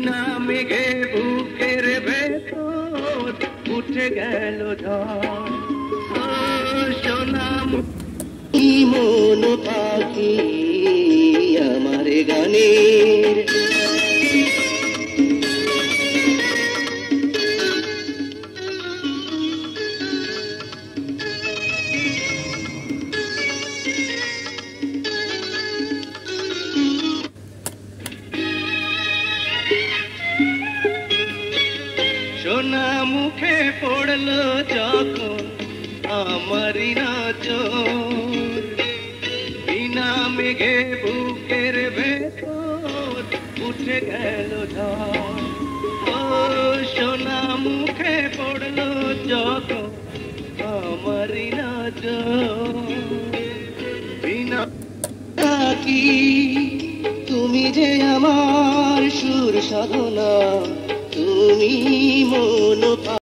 বিনা মেঘে বুকের ভেতর উঠে গেল ঝড়। সোনাম মন পাখি আমার গানের, সোনা মুখে পড়লো যখন আমারই নজর, বিনা মেঘে বুকের ভেতর উঠে গেল ঝড়। ও সোনা মুখে পড়লো যখন আমারই নজর, বিনা কি তুমি যে আমার সুর সাধনা, তুমি মন